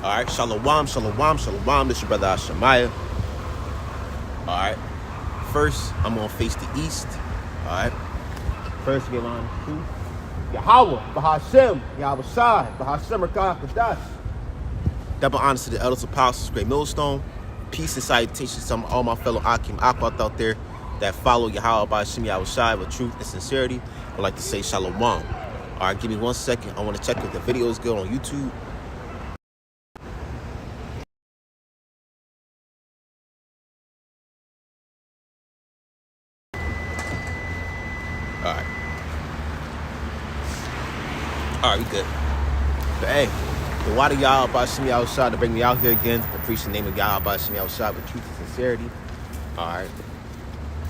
All right, shalom, shalom, shalom. This your brother Ahshamiah. All right. First, I'm gonna face the east. All right. First, we line two. Yahweh, Bahashem, Yahweh Shai, Bahashem Rakah Kadash. Double honors to the elders, apostles, great millstone. Peace and salutations to all my fellow Akim Akwat out there that follow Yahweh by Hashem Yahweh Shai with truth and sincerity. I'd like to say shalom. All right, give me 1 second. I want to check if the video is good on YouTube. All right, we good. But hey, the water y'all by Hashem Yahweh Shai to bring me out here again. I preach the name of Yahweh by Hashem Yahweh Shai with truth and sincerity. All right.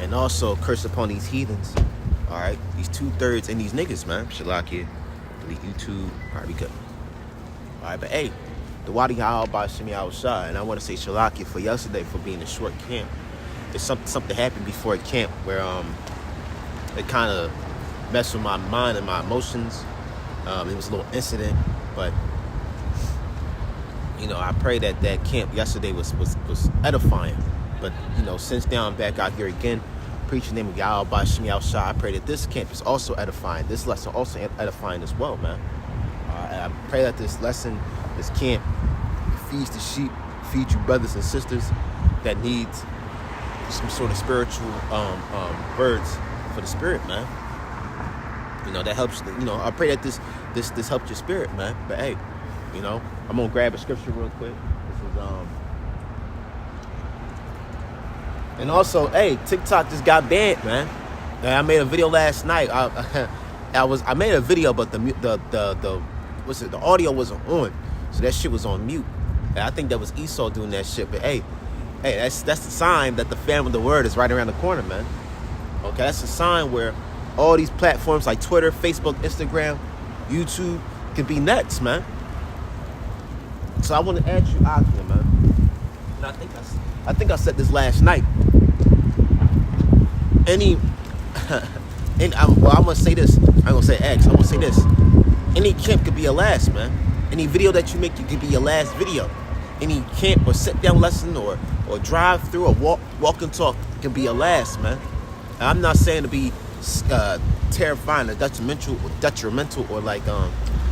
And also curse upon these heathens. All right. These 2/3 and these niggas, man. Shalakia. Delete YouTube. All right, we good. All right, but hey, the water y'all by Hashem Yahweh Shai. And I want to say Shalakia for yesterday for being a short camp. There's something happened before at camp where it kind of messed with my mind and my emotions. It was a little incident, but you know, I pray that that camp yesterday was edifying. But you know, since now I'm back out here again, preaching the name of Yahweh by Hashem Yahweh Shai, I pray that this camp is also edifying. This lesson also edifying as well, man. I pray that this lesson, this camp, feeds the sheep, feeds you brothers and sisters that needs some sort of spiritual words for the spirit, man. You know, that helps, you know, I pray that this helps your spirit, man. But hey, you know, I'm gonna grab a scripture real quick. This is and also, hey, TikTok just got banned, man. And I made a video last night. I made a video, but the audio wasn't on, so that shit was on mute. And I think that was Esau doing that shit. But hey, that's the sign that the family of the word is right around the corner, man. Okay, that's a sign where all these platforms like Twitter, Facebook, Instagram, YouTube can be next, man. So I want to ask you out here, man. And I think I said this last night. I'm gonna say this. I'm gonna say X. I'm gonna say this. Any camp could be your last, man. Any video that you make, you could be your last video. Any camp or sit down lesson or drive through or walk and talk can be your last, man. And I'm not saying to be terrifying or detrimental or like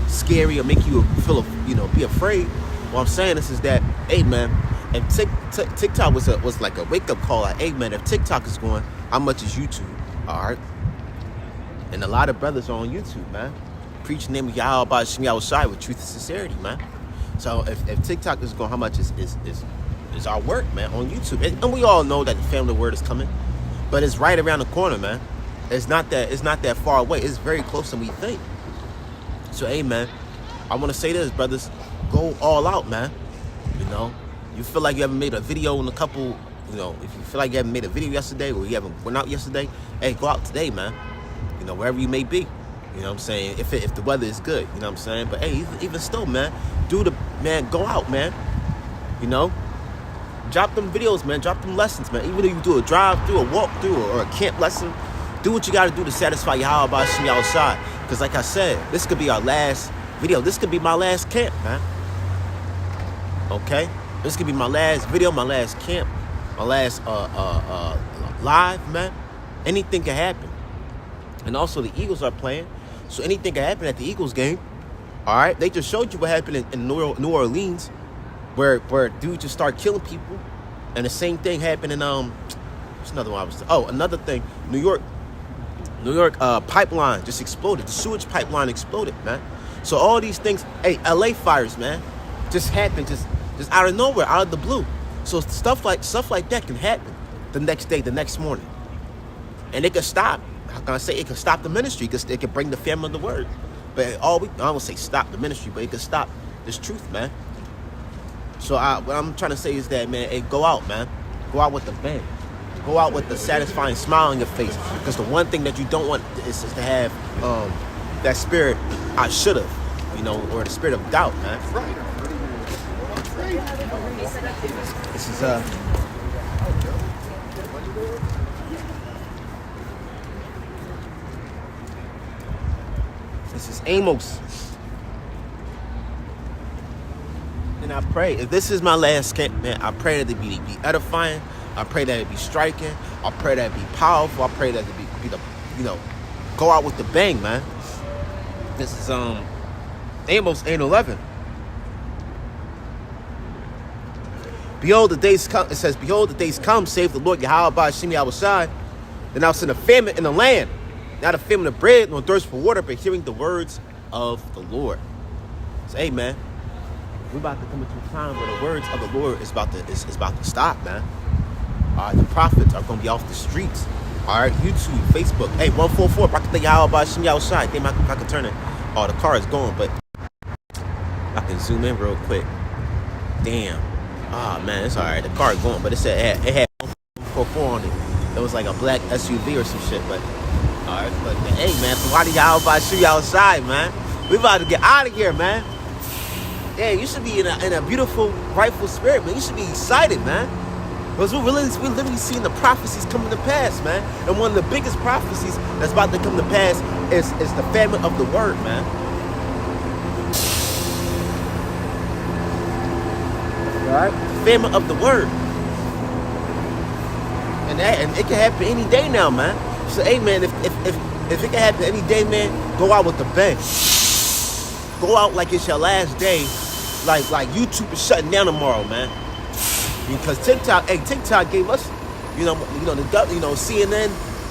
scary or make you feel, you know, be afraid. What I'm saying is that, hey man, if TikTok was like a wake up call, like, hey man, if TikTok is going, how much is YouTube? All right. And a lot of brothers are on YouTube, man. Preach the name of Yahweh by Hashem Yahweh Shai with truth and sincerity, man. So if TikTok is going, how much is our work, man, on YouTube? And we all know that the family word is coming, but it's right around the corner, man. It's not that far away. It's very close than we think. So, hey, man, I want to say this, brothers. Go all out, man. You know, you feel like you haven't made a video in a couple, you know, if you feel like you haven't made a video yesterday or you haven't went out yesterday, hey, go out today, man. You know, wherever you may be. You know what I'm saying? If the weather is good, you know what I'm saying? But, hey, even still, man, go out, man. You know? Drop them videos, man. Drop them lessons, man. Even if you do a drive-through, a walk-through, or a camp lesson, do what you got to do to satisfy Yahweh by Hashem Yahweh Shai. Because like I said, this could be our last video. This could be my last camp, man. Okay? This could be my last video, my last camp, my last live, man. Anything can happen. And also the Eagles are playing, so anything can happen at the Eagles game. All right? They just showed you what happened in New Orleans, where dudes just start killing people. And the same thing happened in what's another one another thing, New York pipeline just exploded. The sewage pipeline exploded, man. So all these things, hey, LA fires, man, just happened, just out of nowhere, out of the blue. So stuff like that can happen the next day, the next morning, and it can stop. How can I say it can stop the ministry? Because it can bring the family of the word. But I don't say stop the ministry, but it can stop this truth, man. So what I'm trying to say is that, man, hey, go out, man. Go out with the bang. Go out with the satisfying smile on your face. Because the one thing that you don't want is to have that spirit, I should have, you know, or the spirit of doubt, man. This is This is Amos. And And I pray, if this is my last camp, man, I pray that it be edifying. I pray that it be striking. I pray that it be powerful. I pray that it be the, go out with the bang, man. This is Amos 8:11. Behold, the days come. It says, behold, the days come, save the Lord Yahweh Ba Is. Then I'll send a famine in the land, not a famine of bread, nor thirst for water, but hearing the words of the Lord. So, hey, man, we're about to come into a time where the words of the Lord is about to stop, man. All right, the prophets are going to be off the streets. All right, YouTube, Facebook. Hey, 144, Rakata Yahweh Ba Is outside. Think I can turn it. Oh, the car is going, but I can zoom in real quick. Damn. Oh, man, it's all right. The car is going, but it had 144 on it. It was like a black SUV or some shit, but all right. But hey, man, why do y'all about to shoot you outside, man? We about to get out of here, man. Yeah, you should be in a beautiful, rightful spirit, man. You should be excited, man. Because we're literally seeing the prophecies coming to pass, man. And one of the biggest prophecies that's about to come to pass is the famine of the word, man. All right, the famine of the word. And it can happen any day now, man. So, hey, man, if it can happen any day, man, go out with the bang. Go out like it's your last day, like YouTube is shutting down tomorrow, man. Because TikTok gave us, CNN,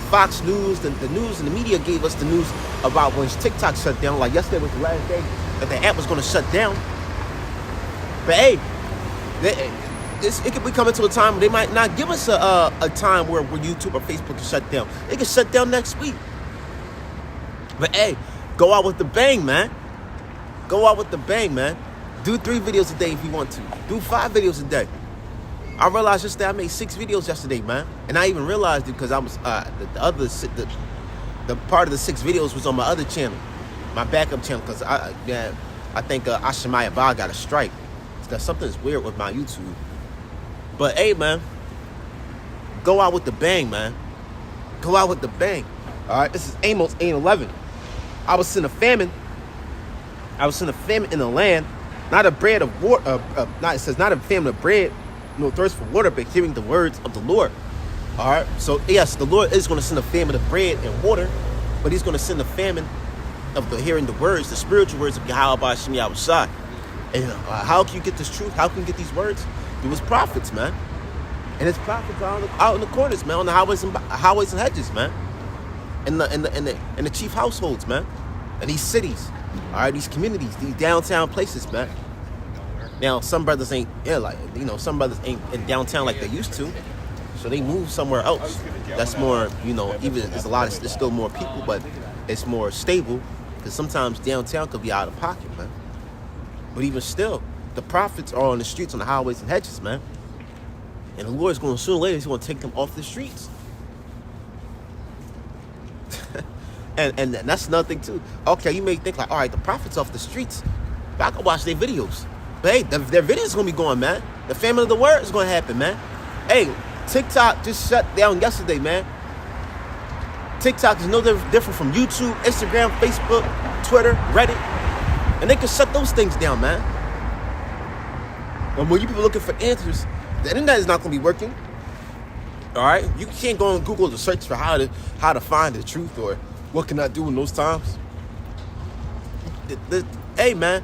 Fox News, the news and the media gave us the news about when TikTok shut down. Like yesterday was the last day that the app was going to shut down. But hey, it could be coming to a time where they might not give us a time where YouTube or Facebook can shut down. They can shut down next week. But hey, go out with the bang, man. Go out with the bang, man. Do 3 videos a day if you want to. Do 5 videos a day. I realized yesterday I made 6 videos yesterday, man. And I even realized it because I was the part of the 6 videos was on my other channel, my backup channel, because I think Ahshamiah Ba got a strike. Because something's weird with my YouTube. But hey, man, go out with the bang, man. Go out with the bang. All right, this is Amos 8:11. I was in a famine. In the land, not a bread of water. It says not a famine of bread, no thirst for water, but hearing the words of the Lord. All right. So yes, the Lord is going to send a famine of bread and water, but He's going to send a famine of the hearing the words, the spiritual words of Yahweh Ba Is. And how can you get this truth? How can you get these words? Through His prophets, man. And His prophets are out in the corners, man, on the highways and hedges, man. In the chief households, man. And these cities, all right, these communities, these downtown places, man. Now, some brothers ain't some brothers ain't in downtown like they used to, so they move somewhere else. That's more, even there's still more people, but it's more stable because sometimes downtown could be out of pocket, man. But even still, the prophets are on the streets, on the highways and hedges, man. And the Lord's going to sooner or later, He's going to take them off the streets. and that's another thing too. Okay, you may think like, all right, the prophets off the streets, but I can watch their videos. But hey, their videos going to be going, man. The famine of the word is going to happen, man. Hey, TikTok just shut down yesterday, man. TikTok is no different from YouTube, Instagram, Facebook, Twitter, Reddit. And they can shut those things down, man. And when you people looking for answers, the internet is not going to be working. All right? You can't go on Google to search for how to find the truth or what can I do in those times. Hey, man,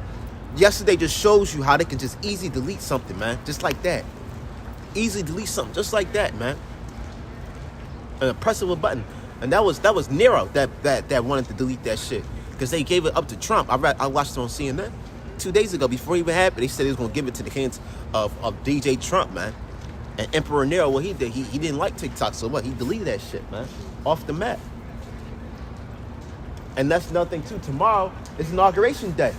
yesterday just shows you how they can just easily delete something, man. Just like that. Easily delete something just like that, man. And a press of a button. And that was Nero that wanted to delete that shit. Because they gave it up to Trump. I watched it on CNN 2 days ago. Before it even happened, they said they was going to give it to the hands of DJ Trump, man. And Emperor Nero, what he did, he didn't like TikTok, so what? He deleted that shit, man. Off the map. And that's another thing, too. Tomorrow is Inauguration Day.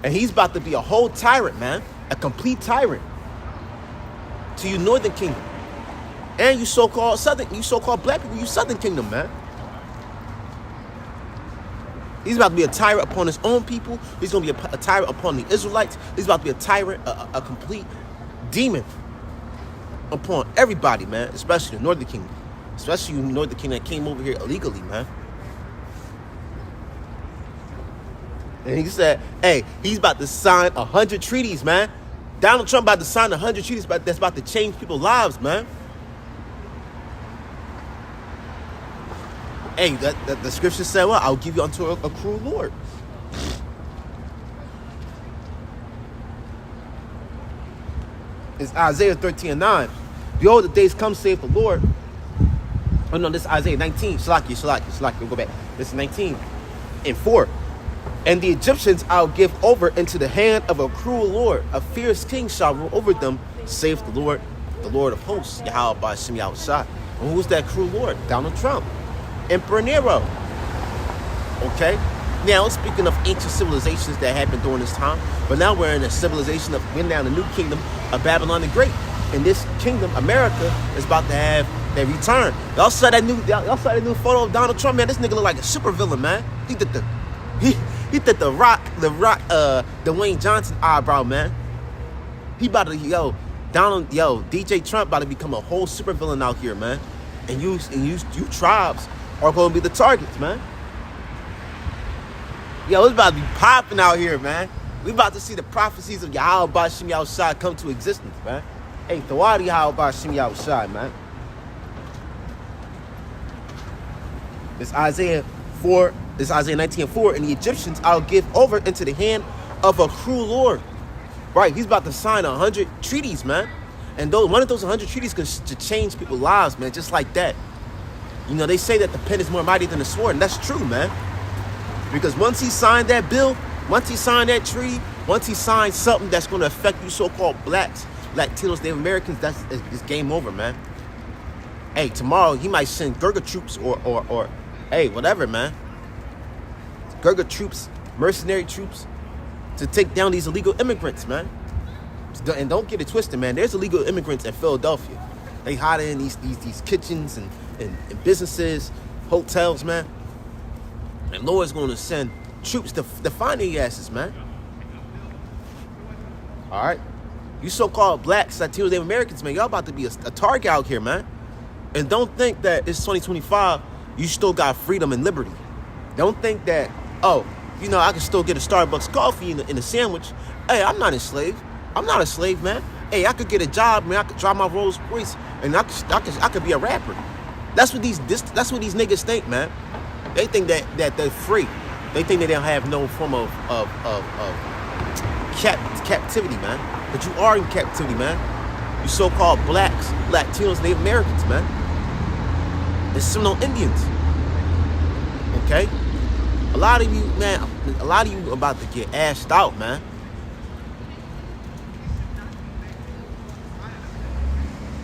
And he's about to be a whole tyrant, man. A complete tyrant. To you Northern Kingdom. And you so-called black people, you Southern Kingdom, man. He's about to be a tyrant upon his own people. He's going to be a tyrant upon the Israelites. He's about to be a tyrant, a complete demon upon everybody, man, especially the Northern Kingdom. Especially the Northern Kingdom that came over here illegally, man. And he said, hey, he's about to sign 100 treaties, man. Donald Trump about to sign 100 treaties that's about to change people's lives, man. Hey, the scripture said, well, I'll give you unto a cruel Lord. It's Isaiah 13:9. Behold, the days come, saith the Lord. Oh, no, this is Isaiah 19. Shalaki. We'll go back. This is 19:4. And the Egyptians I'll give over into the hand of a cruel Lord. A fierce king shall rule over them, saith the Lord of hosts. Yahweh Ba Is. And who's that cruel Lord? Donald Trump. Emperor Nero. Okay? Now, speaking of ancient civilizations that happened during this time, but now we're in a civilization we're now in the new kingdom of Babylon the Great. And this kingdom, America, is about to have their return. Y'all saw that new photo of Donald Trump, man. This nigga look like a super villain, man. He did the rock, Dwayne Johnson eyebrow, man. He about to, DJ Trump about to become a whole super villain out here, man. And you tribes are going to be the targets, man. Yo, it's about to be popping out here, man. We about to see the prophecies of Yahweh Ba Is come to existence, man. Hey, Thawadi Yahweh Ba Is, man. It's Isaiah 4. It's Isaiah 19:4. And the Egyptians I'll give over into the hand of a cruel Lord. Right, he's about to sign 100 treaties, man. And one of those 100 treaties could change people's lives, man, just like that. You know, they say that the pen is more mighty than the sword, and that's true, man. Because once he signed that bill, once he signed that treaty, once he signed something that's going to affect you so-called blacks, Latinos, Native Americans, it's game over, man. Hey, tomorrow he might send Gurga troops or hey, whatever, man. Gurga troops, mercenary troops to take down these illegal immigrants, man. And don't get it twisted, man. There's illegal immigrants in Philadelphia. They hide in these kitchens and businesses, hotels, man. And Lord's going to send troops to find their asses, man. All right? You so-called blacks, Latinos, Native Americans, man, y'all about to be a target out here, man. And don't think that it's 2025, you still got freedom and liberty. Don't think that, I can still get a Starbucks coffee in a sandwich. Hey, I'm not a slave. I'm not a slave, man. Hey, I could get a job, man. I could drive my Rolls Royce, and I could be a rapper. That's what these niggas think, man. They think that they're free. They think that they don't have no form of captivity, man. But you are in captivity, man. You so-called blacks, Latinos, Native Americans, man. And Seminole Indians. Okay? A lot of you about to get ashed out, man.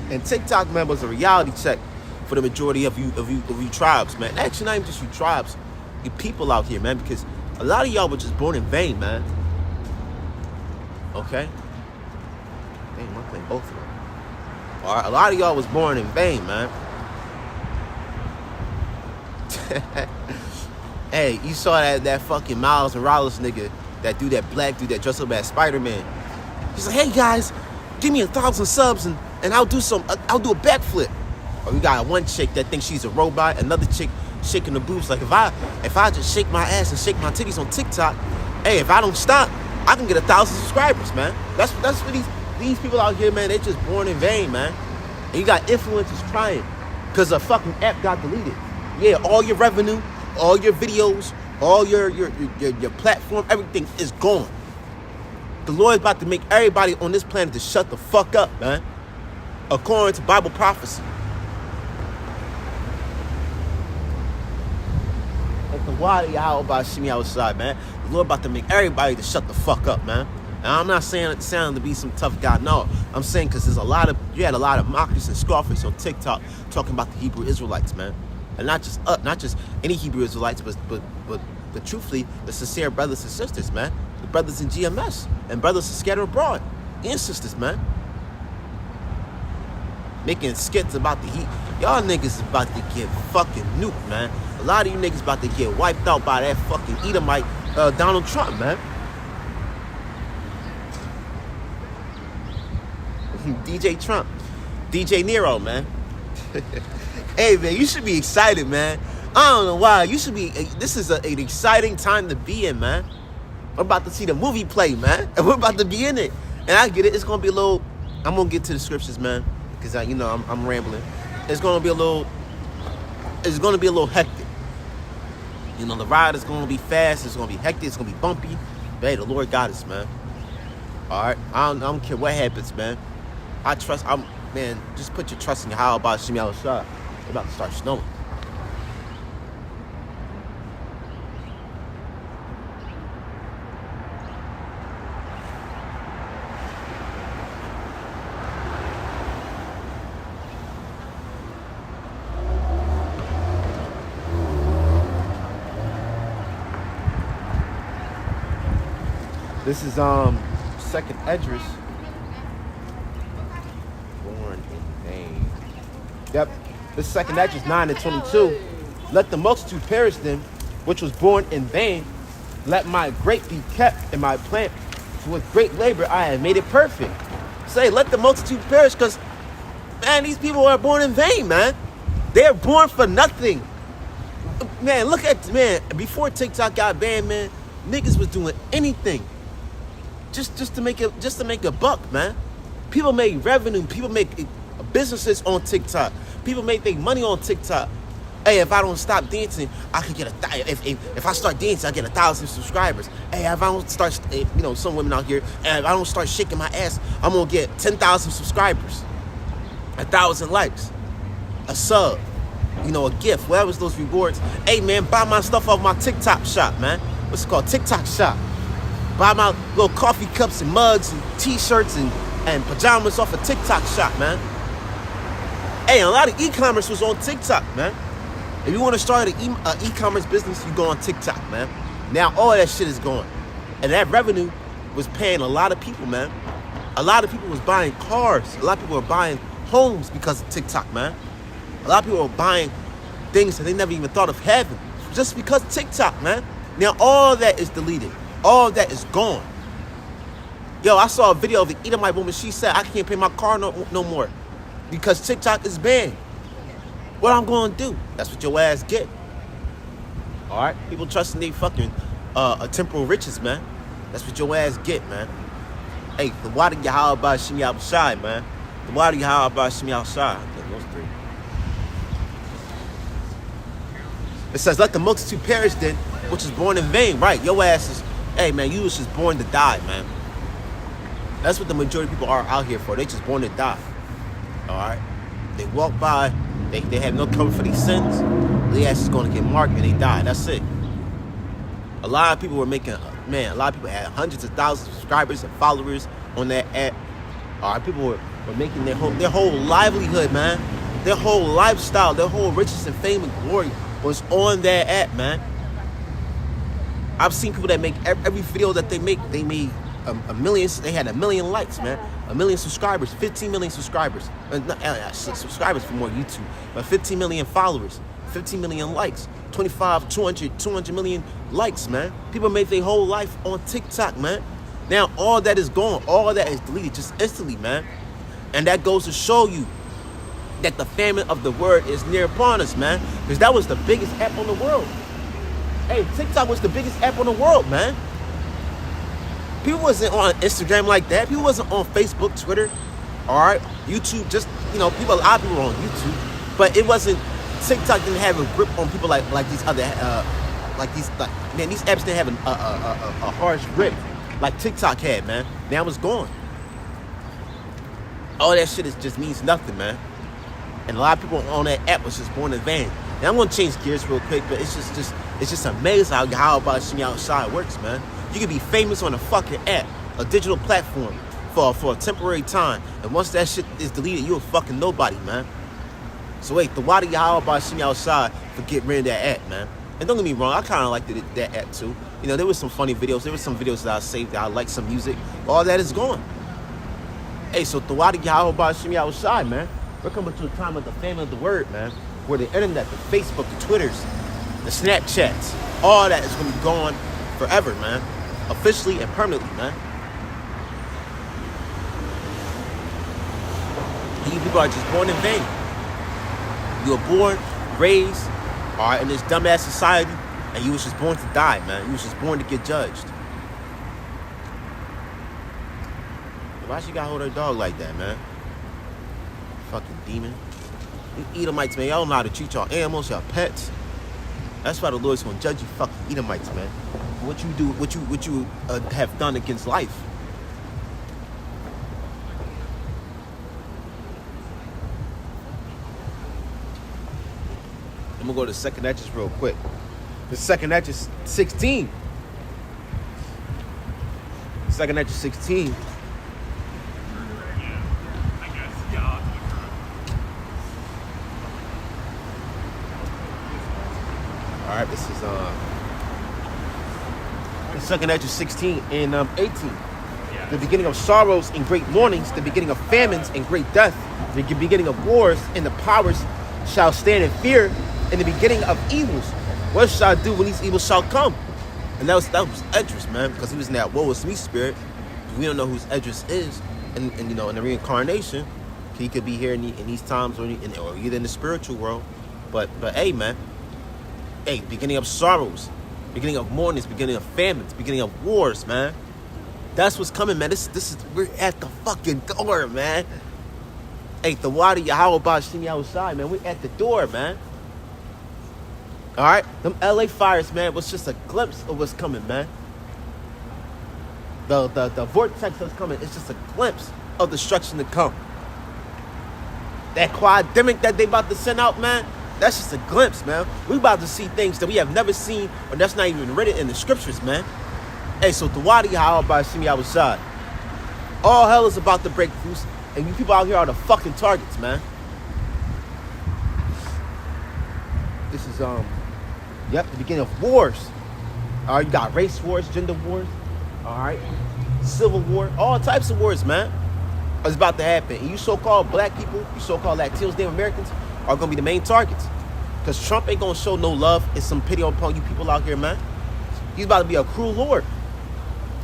And TikTok, man, was a reality check for the majority of you tribes, man. Actually, not even just you tribes, you people out here, man, because a lot of y'all were just born in vain, man. Okay? Damn, I'm playing both of them. All right, a lot of y'all was born in vain, man. Hey, you saw that fucking Miles Morales nigga, that black dude that dressed up as Spider-Man. He's like, hey guys, give me 1,000 subs and I'll do a backflip. Or we got one chick that thinks she's a robot, another chick shaking the boobs. Like if I just shake my ass and shake my titties on TikTok, hey, if I don't stop, I can get 1,000 subscribers, man. That's what these people out here, man, they just born in vain, man. And you got influencers trying because a fucking app got deleted. Yeah, all your revenue, all your videos, all your platform, everything is gone. The Lord is about to make everybody on this planet to shut the fuck up, man. According to Bible prophecy. Like the water Yahweh Ba Is outside, man. The Lord about to make everybody to shut the fuck up, man. Now, I'm not saying it sounding to be some tough guy. No, I'm saying because you had a lot of mockers and scoffers on TikTok talking about the Hebrew Israelites, man. And not just any Hebrew Israelites, but truthfully, the sincere brothers and sisters, man. The brothers in GMS and brothers scattered abroad and sisters, man. Making skits about the heat. Y'all niggas is about to get fucking nuked, man. A lot of you niggas about to get wiped out by that fucking Edomite Donald Trump, man. DJ Trump. DJ Nero, man. Hey, man, you should be excited, man. I don't know why. You should be. This is an exciting time to be in, man. We're about to see the movie play, man. And we're about to be in it. And And I get it. It's gonna be a little. I'm gonna get to the scriptures, man, because I'm rambling. It's gonna be a little. It's gonna be a little hectic. The ride is gonna be fast. It's gonna be hectic. It's gonna be bumpy. But hey, the Lord got us, man. All right. I don't care what happens, man. I trust. Man. Just put your trust in Ahshamiah Ba Is. It's about to start snowing. This is second Edris. Born in vain. Yep. This second Edris 9:22. Let the multitude perish then, which was born in vain. Let my grape be kept and my plant, for with great labor I have made it perfect. Say, let the multitude perish, because man, these people are born in vain, man. They're born for nothing. Man, look at before TikTok got banned, man, niggas was doing anything. Just to make a buck, man. People make revenue. People make businesses on TikTok. People make their money on TikTok. Hey, if I don't stop dancing, I could get if I start dancing, I get 1,000 subscribers. Hey, if I don't start, some women out here, if I don't start shaking my ass, I'm gonna get 10,000 subscribers, 1,000 likes, a sub, a gift, whatever's those rewards. Hey, man, buy my stuff off my TikTok shop, man. What's it called? TikTok shop. Buy my little coffee cups and mugs and t-shirts and pajamas off a TikTok shop, man. Hey, a lot of e-commerce was on TikTok, man. If you want to start an e-commerce business, you go on TikTok, man. Now all that shit is gone. And that revenue was paying a lot of people, man. A lot of people was buying cars. A lot of people were buying homes because of TikTok, man. A lot of people were buying things that they never even thought of having just because TikTok, man. Now all that is deleted. All of that is gone. Yo, I saw a video of the Edomite woman. She said, I can't pay my car no more because TikTok is banned. What I'm going to do? That's what your ass get. All right? People trusting they fucking temporal riches, man. That's what your ass get, man. Hey, the water Ahshamiah Ba Is, man. The water Ahshamiah Ba Is. Those three. It says, let the multitude perish then, which is born in vain. Right, your ass is, hey, man, you was just born to die, man. That's what the majority of people are out here for. They just born to die. All right? They walk by, they have no cover for these sins. Their ass is going to get marked and they die. That's it. A lot of people were making, man, a lot of people had hundreds of thousands of subscribers and followers on that app. All right, people were making their whole livelihood, man. Their whole lifestyle, their whole riches and fame and glory was on that app, man. I've seen people that make every video that they made a million. They had 1 million likes, man. 1 million subscribers, 15 million subscribers. Subscribers for more YouTube, but 15 million followers, 15 million likes, 200 million likes, man. People made their whole life on TikTok, man. Now all that is gone. All that is deleted just instantly, man. And that goes to show you that the famine of the word is near upon us, man. Because that was the biggest app on the world. Hey, TikTok was the biggest app on the world, man. People wasn't on Instagram like that. People wasn't on Facebook, Twitter, all right, YouTube. Just, a lot of people were on YouTube, but it wasn't. TikTok didn't have a grip on people like these other, these apps didn't have a harsh grip like TikTok had, man. Now it's gone. All that shit just means nothing, man. And a lot of people on that app was just born in vain. Now I'm gonna change gears real quick, but it's just amazing how about Ahshamiah works, man. You can be famous on a fucking app, a digital platform, for a temporary time, and once that shit is deleted, you're a fucking nobody, man. So wait, the water Ahshamiah Ba Is for getting rid of that app, man. And don't get me wrong, I kind of liked that app too. There was some funny videos. There was some videos that I saved that I liked, some music. All that is gone. Hey, so the water Ahshamiah Ba Is, man. We're coming to a time of the famine of the word, man, where the internet, the Facebook, the Twitters, the Snapchats, all that is going to be gone forever, man. Officially and permanently, man. You people are just born in vain. You were born, raised, all right, in this dumbass society, and you was just born to die, man. You was just born to get judged. Why she gotta hold her dog like that, man? Fucking demon. You Edomites, man, y'all don't know how to treat y'all animals, y'all pets. That's why the Lord's gonna judge you fucking Edomites, man. What you do, what you have done against life. I'm gonna go to 2nd Esdras real quick. The 2nd Esdras 16. 2nd Esdras 16. All right, this is 2nd Esdras 16 and 18. The beginning of sorrows and great mournings, the beginning of famines and great death, the beginning of wars, and the powers shall stand in fear, in the beginning of evils. What shall I do when these evils shall come? And that was Esdras, man, because he was in that woe is me spirit. We don't know who Esdras is, and you know, in the reincarnation, he could be here in these times, or either in the spiritual world. But hey, man, hey, beginning of sorrows, beginning of mournings, beginning of famines, beginning of wars, man. That's what's coming, man. This is we're at the fucking door, man. Hey, the water Yahweh Ba Is outside, man. We're at the door, man. All right, them LA fires, man, was just a glimpse of what's coming, man. The vortex that's coming, it's just a glimpse of destruction to come. That quademic that they about to send out, man, that's just a glimpse, man. We about to see things that we have never seen, or that's not even written in the scriptures, man. Hey, so the water Yahweh Ba Is outside. All hell is about to break loose, and you people out here are the fucking targets, man. This is the beginning of wars. All right, you got race wars, gender wars. All right, civil war, all types of wars, man. It's about to happen. And you so-called black people, you so-called Latinos, Native Americans are gonna be the main targets. Because Trump ain't gonna show no love and some pity upon you people out here, man. He's about to be a cruel Lord.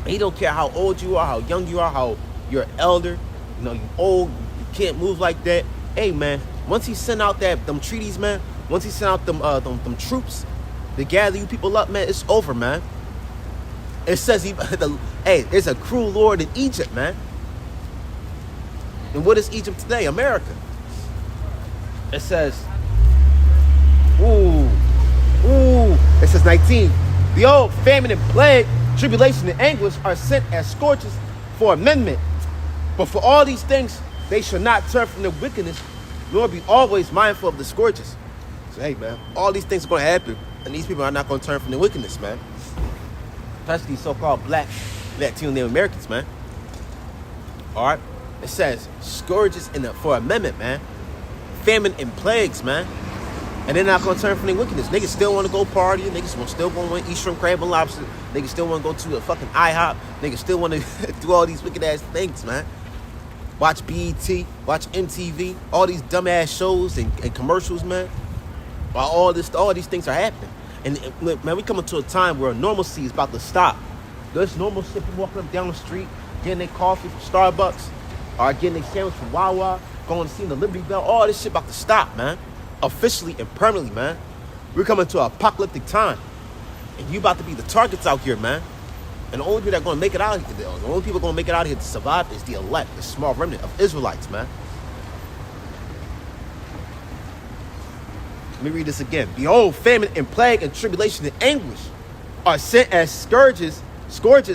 And he don't care how old you are, how young you are, how you're an elder, you know, you old, you can't move like that. Hey, man, once he send out them treaties, man, once he send out them troops to gather you people up, man, it's over, man. It says hey, there's a cruel Lord in Egypt, man. And what is Egypt today? America. It says, it says 19. Behold, famine and plague, tribulation and anguish are sent as scourges for amendment. But for all these things, they shall not turn from their wickedness, nor be always mindful of the scourges. So, hey, man, all these things are going to happen, and these people are not going to turn from their wickedness, man. Especially these so-called black, Latino, Native Americans, man. All right? It says scourges for amendment, man. Famine and plagues, man. And they're not going to turn from their wickedness. Niggas still want to go party. Niggas still want to eat shrimp, crab, and lobster. Niggas still want to go to a fucking IHOP. Niggas still want to do all these wicked-ass things, man. Watch BET, watch MTV, all these dumbass shows and commercials, man. While all these things are happening. And, man, we coming to a time where normalcy is about to stop. There's normal shit, people walking up down the street, getting their coffee from Starbucks, or getting their sandwich from Wawa, going to see the Liberty Bell. All this shit about to stop, man. Officially and permanently, man. We're coming to an apocalyptic time. And you about to be the targets out here, man. And the only people that are going to make it out here, the only people going to make it out here to survive is the elect, the small remnant of Israelites, man. Let me read this again. Behold, famine and plague and tribulation and anguish are sent as scourges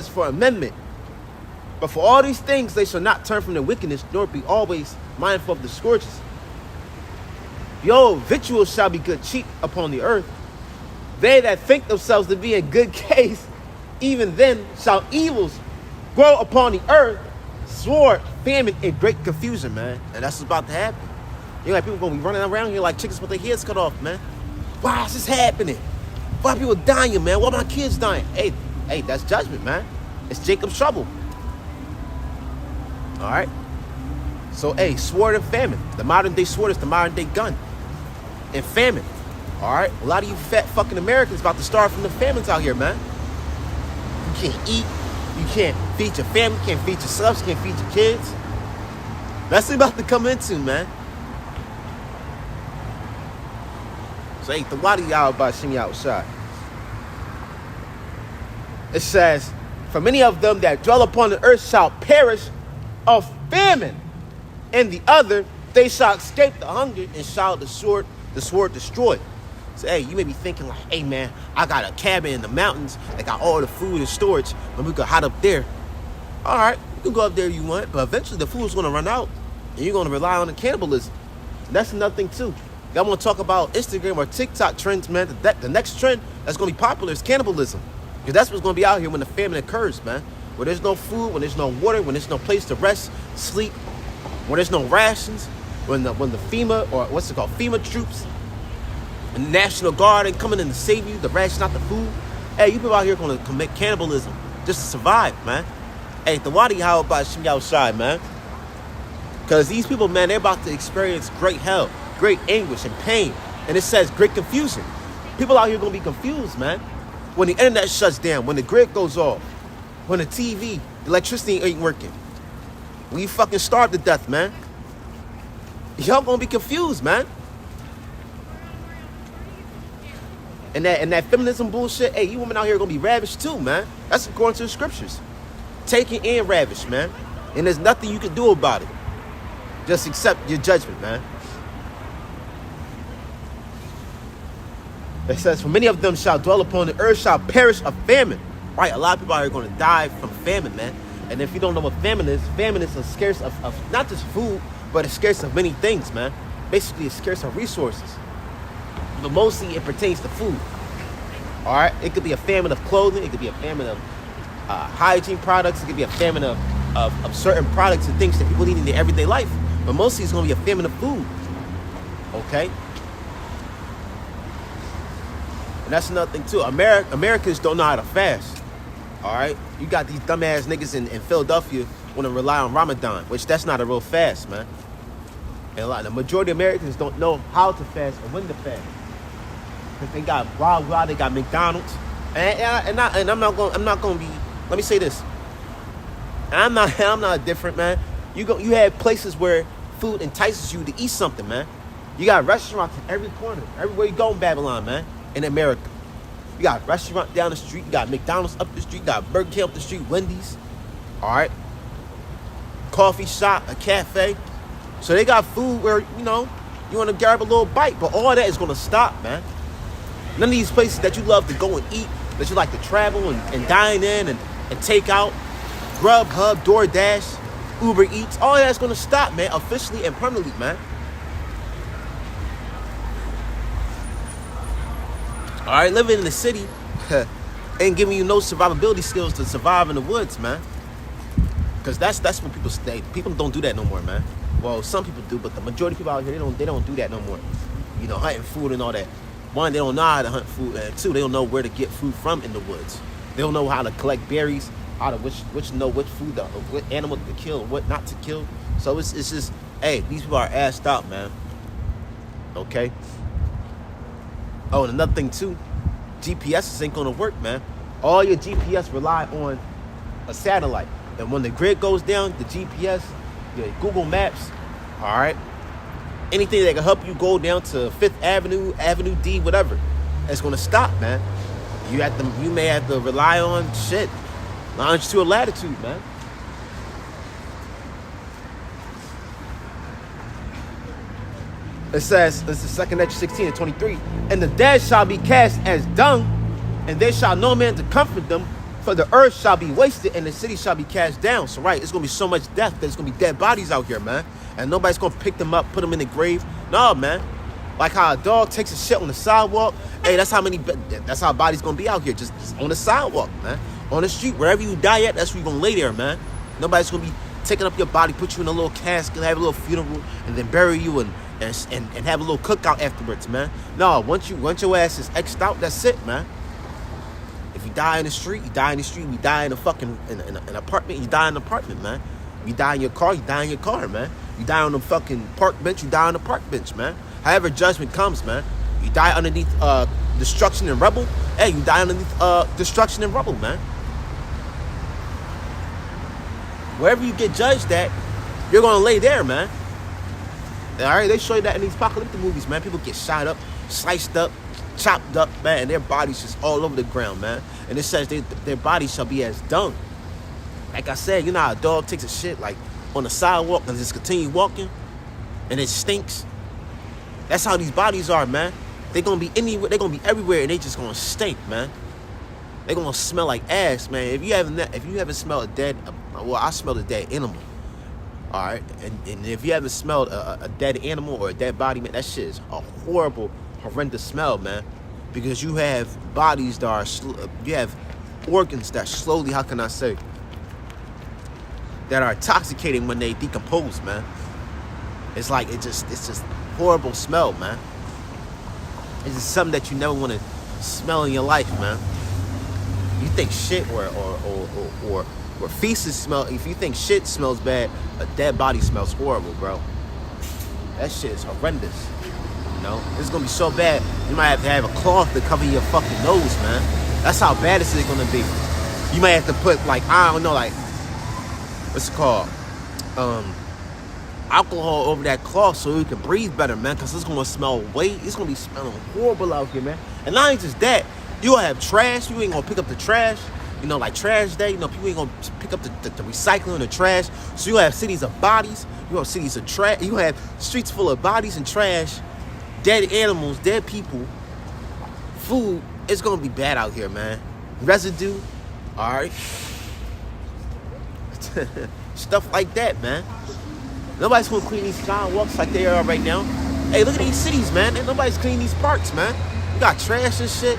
for amendment. But for all these things, they shall not turn from their wickedness, nor be always mindful of the scourges. Behold, victuals shall be good cheap upon the earth. They that think themselves to be in good case, even then shall evils grow upon the earth, sword, famine, and great confusion, man. And that's what's about to happen. You know, like people gonna be running around here like chickens with their heads cut off, man. Why is this happening? Why are people dying, man? Why are my kids dying? Hey, that's judgment, man. It's Jacob's trouble. All right. So, hey, sword and famine. The modern day sword is the modern day gun. And famine. All right. A lot of you fat fucking Americans about to starve from the famines out here, man. You can't eat. You can't feed your family. You can't feed yourselves. You can't feed your kids. That's what about to come into, man. So, hey, the water Yahweh Ba Is outside. It says, for many of them that dwell upon the earth shall perish of famine. And the other, they shall escape the hunger and shall the sword destroy. So, hey, you may be thinking like, hey, man, I got a cabin in the mountains. I got all the food and storage, and we could hide up there. All right, you can go up there if you want, but eventually the food's going to run out, and you're going to rely on the cannibalism. And that's another thing, too. Y'all want to talk about Instagram or TikTok trends, man. The next trend that's going to be popular is cannibalism. Because that's what's going to be out here when the famine occurs, man. When there's no food, when there's no water, when there's no place to rest, sleep, when there's no rations, when the FEMA, or what's it called, FEMA troops, and the National Guard ain't coming in to save you, to ration out the food. Hey, you people out here going to commit cannibalism just to survive, man. Hey, the Ahshamiah Ba Is outside, man. Because these people, man, they're about to experience great hell, great anguish and pain. And it says great confusion. People out here going to be confused, man. When the internet shuts down, when the grid goes off, when the TV, the electricity ain't working, when you fucking starve to death, man. Y'all going to be confused, man. And that feminism bullshit, hey, you women out here are going to be ravished too, man. That's according to the scriptures. Taken and ravished, man. And there's nothing you can do about it. Just accept your judgment, man. It says, for many of them shall dwell upon the earth, shall perish of famine. Right, a lot of people out here are going to die from famine, man. And if you don't know what famine is a scarce of not just food, but a scarce of many things, man. Basically, a scarce of resources. But mostly it pertains to food. All right? It could be a famine of clothing. It could be a famine of hygiene products. It could be a famine of certain products and things that people need in their everyday life. But mostly it's going to be a famine of food. Okay? And that's another thing, too. Americans don't know how to fast. All right? You got these dumbass niggas in Philadelphia want to rely on Ramadan, which that's not a real fast, man. And the majority of Americans don't know how to fast or when to fast. Because they got wild, they got McDonald's. And I'm not going to be, let me say this. I'm not different, man. You have places where food entices you to eat something, man. You got restaurants in every corner, everywhere you go in Babylon, man, in America. You got restaurant down the street, you got McDonald's up the street, you got Burger King up the street, Wendy's, all right? Coffee shop, a cafe. So they got food where, you know, you want to grab a little bite, but all that is going to stop, man. None of these places that you love to go and eat, that you like to travel and dine in and take out, Grubhub, DoorDash, Uber Eats, all that's going to stop, man, officially and permanently, man. All right, living in the city ain't giving you no survivability skills to survive in the woods, man. Because that's when people stay. People don't do that no more, man. Well, some people do, but the majority of people out here, they don't do that no more. You know, hunting food and all that. One, they don't know how to hunt food, and two, they don't know where to get food from in the woods. They don't know how to collect berries, how to which food, what animal to kill, what not to kill. So it's just, hey, these people are assed out, man. Okay. Oh, and another thing too, GPS ain't gonna work, man. All your GPS rely on a satellite, and when the grid goes down, the GPS, your Google Maps, all right, anything that can help you go down to Fifth Avenue, Avenue D, whatever, it's gonna stop, man. You may have to rely on shit, longitude, latitude, man. It says, this is 2 Nephi 16 and 23, and the dead shall be cast as dung, and there shall no man to comfort them, for the earth shall be wasted, and the city shall be cast down. So, right, it's going to be so much death that there's going to be dead bodies out here, man. And nobody's going to pick them up, put them in the grave. No, man. Like how a dog takes a shit on the sidewalk. Hey, that's how bodies going to be out here, just on the sidewalk, man. On the street, wherever you die at, that's where you're going to lay there, man. Nobody's going to be taking up your body, put you in a little casket, have a little funeral, and then bury you and have a little cookout afterwards, man. No, once your ass is X'd out, that's it, man. If you die in the street, you die in the street. You die in a fucking in an apartment, you die in an apartment, man. If you die in your car, you die in your car, man. You die on the fucking park bench, you die on the park bench, man. However judgment comes, man. You die underneath destruction and rubble. Hey, you die underneath destruction and rubble, man. Wherever you get judged at, you're gonna lay there, man. All right, they show you that in these apocalyptic movies, man. People get shot up, sliced up, chopped up, man, and their bodies just all over the ground, man. And it says their bodies shall be as dung. Like I said, you know how a dog takes a shit, like on the sidewalk and just continue walking, and it stinks. That's how these bodies are, man. They're gonna be anywhere. They're gonna be everywhere, and they just gonna stink, man. They're gonna smell like ass, man. If you haven't smelled a dead, well, I smelled a dead animal. All right, and if you haven't smelled a dead animal or a dead body, man, that shit is a horrible, horrendous smell, man. Because you have bodies that are, you have organs that slowly, how can I say, that are intoxicating when they decompose, man. It's like, it's just horrible smell, man. It's just something that you never want to smell in your life, man. You think shit or feces smell, if you think shit smells bad, a dead body smells horrible, bro. That shit is horrendous. You know, it's gonna be so bad, you might have to have a cloth to cover your fucking nose, man. That's how bad this is gonna be. You might have to put, like, I don't know, like, what's it called? Alcohol over that cloth so you can breathe better, man, because it's gonna smell it's gonna be smelling horrible out here, man. And not just that, you gonna have trash, you ain't gonna pick up the trash, you know, like trash day, you know, people ain't gonna pick up the recycling, the trash. So you have cities of bodies, you have cities of trash, you have streets full of bodies and trash, dead animals, dead people, food. It's gonna be bad out here, man. Residue, all right. Stuff like that, man. Nobody's gonna clean these sidewalks like they are right now. Hey, look at these cities, man. Ain't nobody's cleaning these parks, man. You got trash and shit.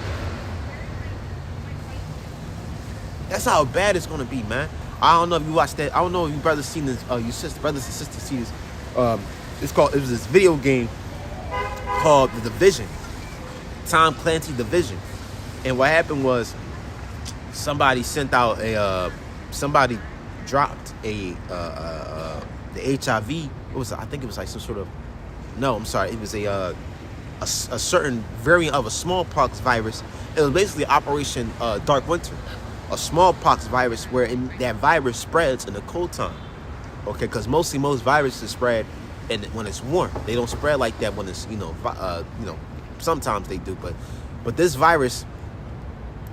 That's how bad it's gonna be, man. I don't know if you watched that. I don't know if you brothers seen this. Brothers and sisters see this. It was this video game called The Division. Tom Clancy Division. And what happened was somebody sent out somebody dropped the HIV. I think it was like some sort of, no, I'm sorry. It was a certain variant of a smallpox virus. It was basically Operation Dark Winter, a smallpox virus where that virus spreads in the cold time. Okay, because most viruses spread when it's warm. They don't spread like that when it's sometimes they do, but this virus,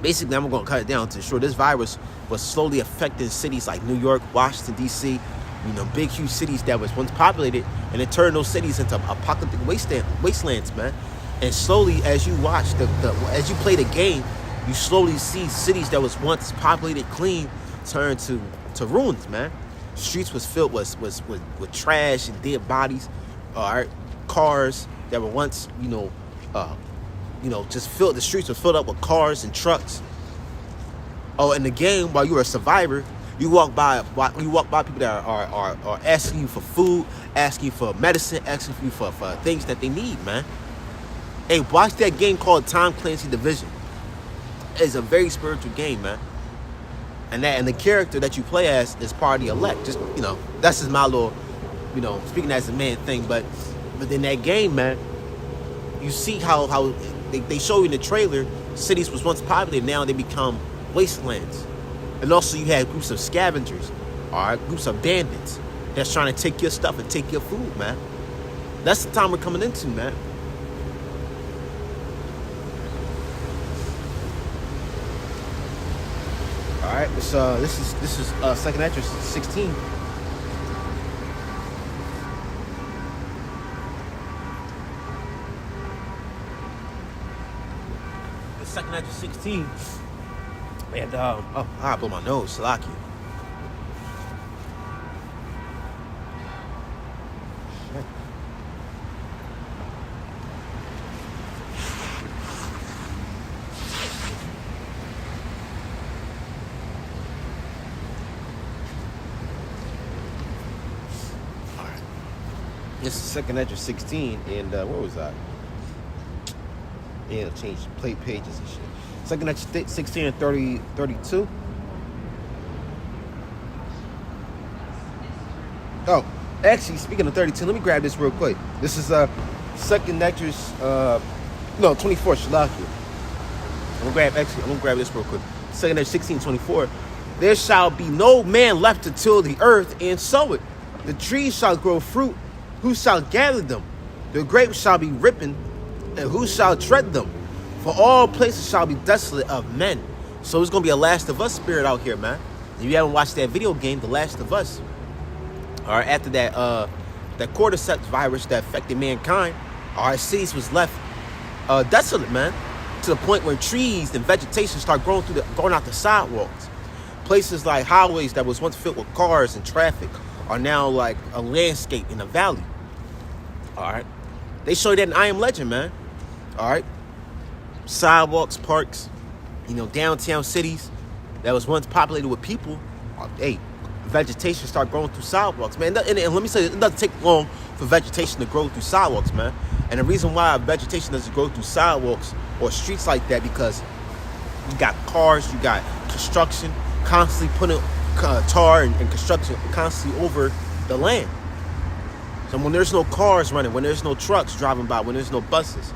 basically, I'm going to cut it down to short. This virus was slowly affecting cities like New York, Washington, D.C., big, huge cities that was once populated, and it turned those cities into apocalyptic wastelands, man. And slowly, as you watch, as you play the game, you slowly see cities that was once populated, clean, turn to ruins, man. Streets was filled with trash and dead bodies, cars that were once, just filled. The streets were filled up with cars and trucks. Oh, in the game, while you were a survivor, you walk by people that are asking you for food, asking you for medicine, asking you for things that they need, man. Hey, watch that game called Tom Clancy Division. It's a very spiritual game, man. And the character that you play as is part of the elect. Just, that's just my little, speaking as a man thing. But in that game, man, you see how they show you in the trailer, cities was once populated, now they become wastelands. And also you had groups of scavengers, groups of bandits that's trying to take your stuff and take your food, man. That's the time we're coming into, man. All right, this is Second Entrance 16. Second Entrance 16. And I blew my nose, Salaki. Alright. This is Second Entrance 16, and where was I? Yeah, change plate pages and shit. Second Entrance 16 and 32. Oh, actually, speaking of 32, let me grab this real quick. This is Second Entrance, 24, Shalaki. I'm gonna grab this real quick. Second Entrance 16, 24. There shall be no man left to till the earth and sow it. The trees shall grow fruit. Who shall gather them? The grapes shall be ripened, and who shall tread them? For all places shall be desolate of men. So it's going to be a Last of Us spirit out here, man. If you haven't watched that video game, The Last of Us, All right, after that cordyceps virus that affected mankind, all right, cities was left desolate, man, to the point where trees and vegetation start going out the sidewalks. Places like highways that was once filled with cars and traffic are now like a landscape in a valley. All right, they show you that in I Am Legend, man. All right, sidewalks, parks, downtown cities that was once populated with people. Hey, vegetation start growing through sidewalks, man. And let me say, it doesn't take long for vegetation to grow through sidewalks, man. And the reason why vegetation doesn't grow through sidewalks or streets like that, because you got cars, you got construction, constantly putting tar and construction constantly over the land. So when there's no cars running, when there's no trucks driving by, when there's no buses,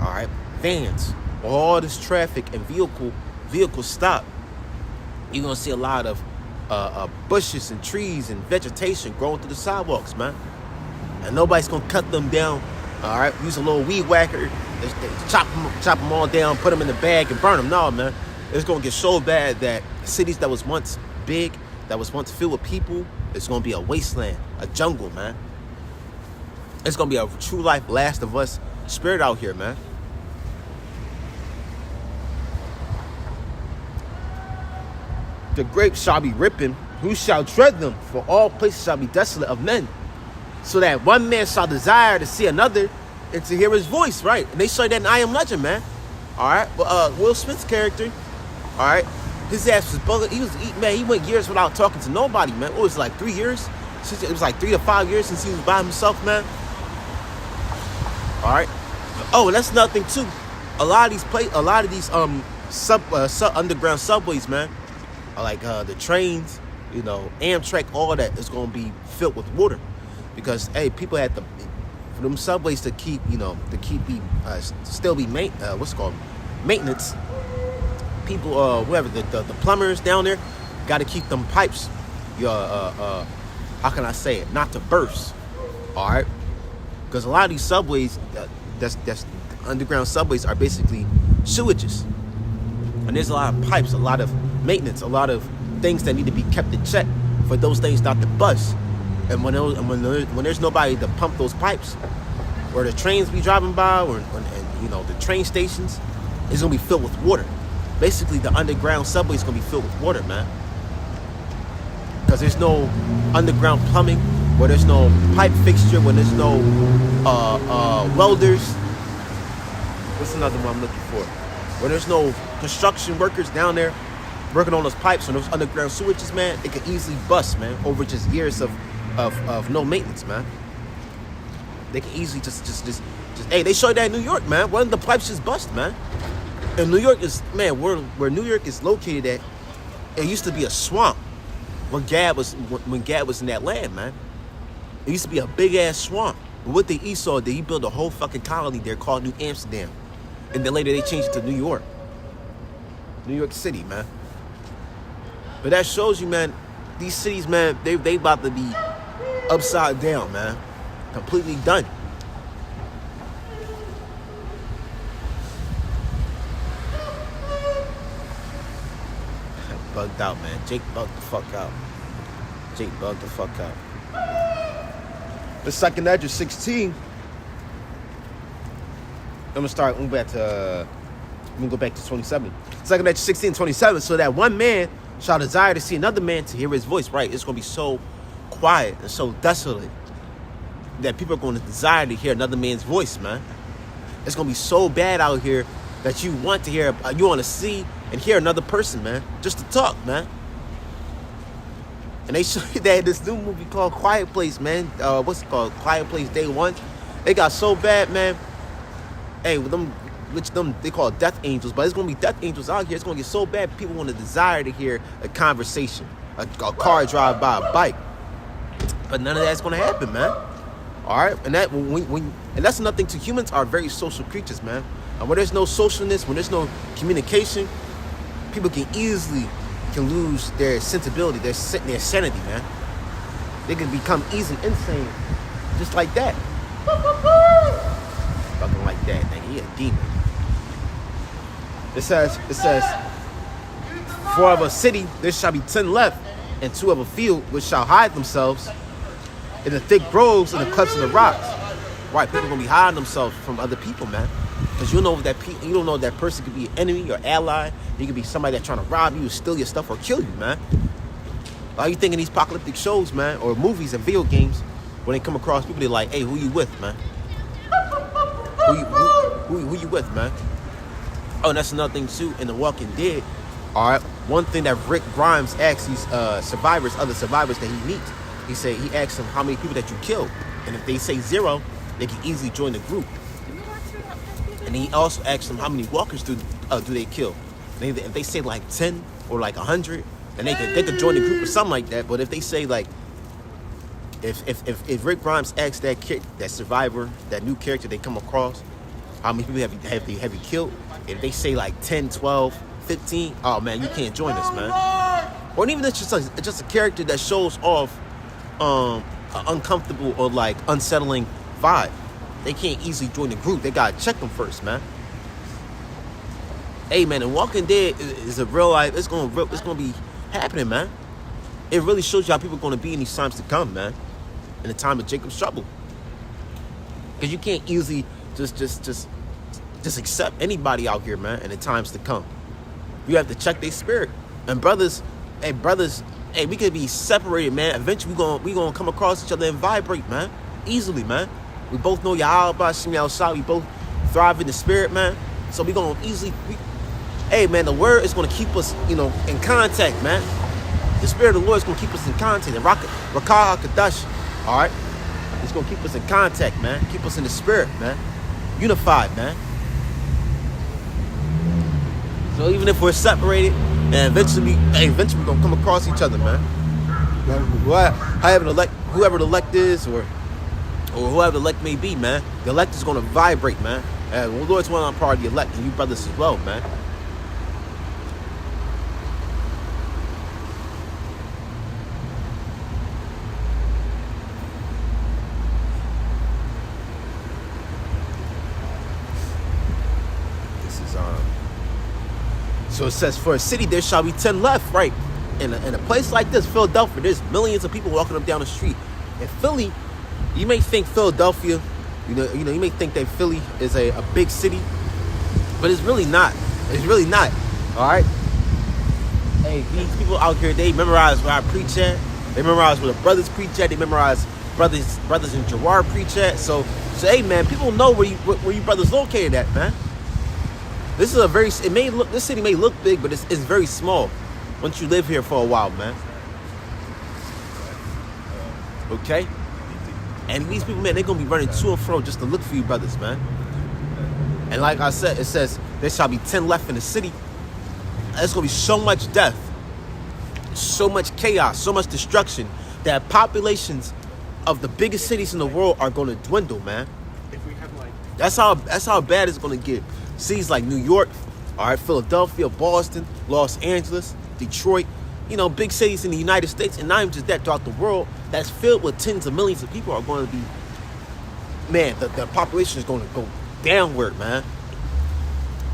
all right, vans, all this traffic and vehicles stop, you're gonna see a lot of bushes and trees and vegetation growing through the sidewalks, man. And nobody's gonna cut them down. All right, use a little weed whacker, chop them all down, put them in the bag and burn them. No, man, it's gonna get so bad that cities that was once big, that was once filled with people, it's gonna be a wasteland, a jungle, man. It's gonna be a true life Last of Us spirit out here, man. The grapes shall be ripened, who shall tread them? For all places shall be desolate of men. So that one man shall desire to see another and to hear his voice, right? And they show that in I Am Legend, man. All right, well, Will Smith's character, all right, his ass was bugging. He went years without talking to nobody, man. What was it, like 3 years? It was like 3 to 5 years since he was by himself, man. All right. Oh, and that's another thing too. A lot of these underground subways, man, like the trains, Amtrak, all that is gonna be filled with water, because hey, people had to, for them subways to keep, still be maintenance. People, whoever the plumbers down there, got to keep them pipes, how can I say it, not to burst. All right, because a lot of these subways, that's underground subways, are basically sewages, and there's a lot of pipes, a lot of maintenance, a lot of things that need to be kept in check for those things not to bust. And when there's nobody to pump those pipes, or the trains be driving by, or the train stations, it's gonna be filled with water. Basically, the underground subway is gonna be filled with water, man, because there's no underground plumbing, where there's no pipe fixture, when there's no welders. What's another one I'm looking for? Where there's no construction workers down there working on those pipes and those underground sewages, man, it could easily bust, man, over just years of no maintenance, man. They can easily just hey, they showed that in New York, man. One of the pipes just bust, man. And New York is, man, where New York is located at, it used to be a swamp when Gad was in that land, man. It used to be a big ass swamp. But what the Esau did, he built a whole fucking colony there called New Amsterdam. And then later they changed it to New York City, man. But that shows you, man, these cities, man, they about to be upside down, man. Completely done. Bugged out, man. Jake bugged the fuck out. The second edge of 16. I'm gonna go back to 27. Second edge 16, 27. So that one man shall desire to see another man to hear his voice. Right, it's gonna be so quiet and so desolate that people are gonna desire to hear another man's voice, man. It's gonna be so bad out here that you want to see and hear another person, man, just to talk, man. And they show you that this new movie called Quiet Place, man. What's it called? Quiet Place Day One. It got so bad, man. Hey, with them, they call it death angels, but it's gonna be death angels out here. It's gonna get so bad, people want to desire to hear a conversation, a car drive by, a bike. But none of that's gonna happen, man. All right, and that's another thing too. Humans are very social creatures, man. And when there's no socialness, when there's no communication, people can lose their sensibility, their sanity, man. They can become easily insane, just like that. Fucking like that, nigga. He a demon. It says, for of a city there shall be 10 left, and 2 of a field which shall hide themselves. in the thick groves and the clefts of the rocks. Right, people gonna be hiding themselves from other people, man. Because you don't know if that person could be an enemy or ally. He could be somebody that's trying to rob you, steal your stuff, or kill you, man. Why you think in these apocalyptic shows, man, or movies and video games, when they come across people, they're like, hey, who you with, man? Who you with, man? Oh, and that's another thing, too, in The Walking Dead. All right, one thing that Rick Grimes asks these other survivors that he meets, he asks them how many people that you killed. And if they say 0, they can easily join the group. And he also asks them how many walkers do they kill. And if they say like 10 or like 100, then they could join the group or something like that. But if they say like, if Rick Grimes asks that survivor, that new character they come across, how many people have you killed? If they say like 10, 12, 15, oh man, you can't join us, man. Or even it's just a character that shows off an uncomfortable or like unsettling vibe. They can't easily join the group. They gotta check them first, man. Hey man, and Walking Dead is a real life. It's gonna be happening, man. It really shows you how people are gonna be in these times to come, man. In the time of Jacob's trouble, because you can't easily just accept anybody out here, man. In the times to come, you have to check their spirit. And brothers, we could be separated, man. Eventually, we gonna come across each other and vibrate, man. Easily, man. We both know Ahshamiah Ba Is. We both thrive in the spirit, man. So we gonna easily, hey, man, the word is gonna keep us, in contact, man. The spirit of the Lord is gonna keep us in contact. And Rakah HaKadosh, all right, it's gonna keep us in contact, man. Keep us in the spirit, man. Unified, man. So even if we're separated, and eventually we're gonna come across each other, man. Whoever the elect is, or whoever the elect may be, man, the elect is gonna vibrate, man. And the Lord's one on part of the elect, and you brothers as well, man. So it says, for a city there shall be 10 left, right? In a place like this, Philadelphia, there's millions of people walking up down the street. In Philly, you may think Philadelphia, you may think that Philly is a big city, but it's really not. It's really not. All right. Hey, these people out here, they memorize where I preach at. They memorize where the brothers preach at. They memorize brothers in Gerard preach at. So hey, man, people know where you brothers located at, man. This is this city may look big, but it's very small once you live here for a while, man. Okay? And these people, man, they're going to be running to and fro just to look for you brothers, man. And like I said, it says, there shall be 10 left in the city. There's going to be so much death, so much chaos, so much destruction, that populations of the biggest cities in the world are going to dwindle, man. That's how bad it's going to get. Cities like New York, all right, Philadelphia, Boston, Los Angeles, Detroit, big cities in the United States, and not even just that, throughout the world, that's filled with tens of millions of people are going to be, man, the population is going to go downward, man.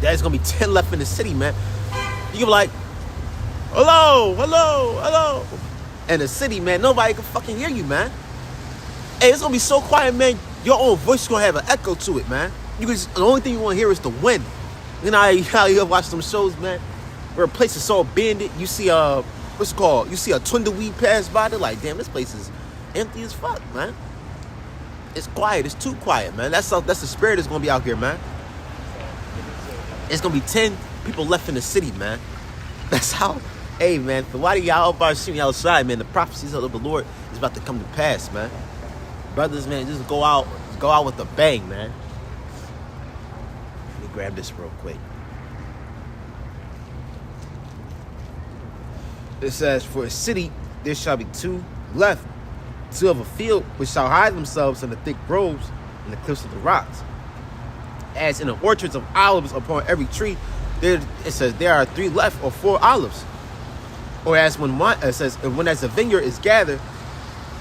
There's going to be 10 left in the city, man. You can be like, hello. And the city, man, nobody can fucking hear you, man. Hey, it's going to be so quiet, man. Your own voice is going to have an echo to it, man. The only thing you want to hear is the wind. You know how you watch some shows, man, where a place is so abandoned. You see what's it called? You see a tumbleweed pass by. They're like, damn, this place is empty as fuck, man. It's quiet. It's too quiet, man. That's the spirit that's gonna be out here, man. It's gonna be 10 people left in the city, man. That's how. Hey, man, the why do y'all shooting outside, man? The prophecies of the Lord is about to come to pass, man. Brothers, man, just go out with a bang, man. Grab this real quick. It says, for a city there shall be 2 left, 2 of a field which shall hide themselves in the thick groves and the cliffs of the rocks. As in the orchards of olives upon every tree, it says there are 3 left, or 4 olives. Or as when as a vineyard is gathered,